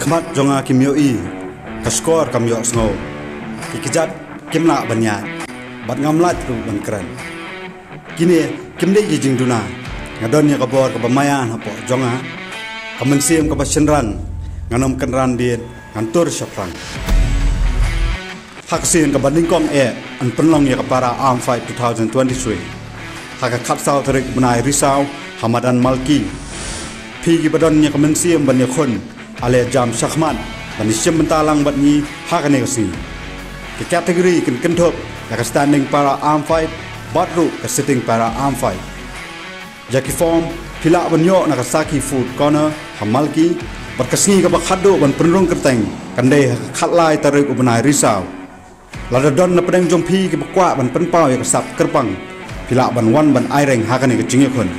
Khmat jonga kimyo i kaskor kamyo sngo kikijat kimna banyat bat ngamlat ru ban kran kini kimde jing duna ngadon ya kabor ka bamayan hapo jonga kamensim ka basenran nganom kenran din ngantur syafran haksin ka bandingkong an penlong ya para arm fight 2023 haka kapsal tarik benai risau hamadan malki pigi badon ya kamensim ban ya khon ale jam syahman dan isim bentalang bat ni hakane kasi ke kategori ken thop ya standing para arm fight batru ke sitting para arm fight jaki form pila banyo na kasaki food corner hamalki berkesni ka bakhado ban penrong kerteng kande khatlai tarik ubenai risau lada don na pedeng jompi ke bakwa ban penpau ya kasap kerpang pila ban wan ban aireng hakane ke jingekon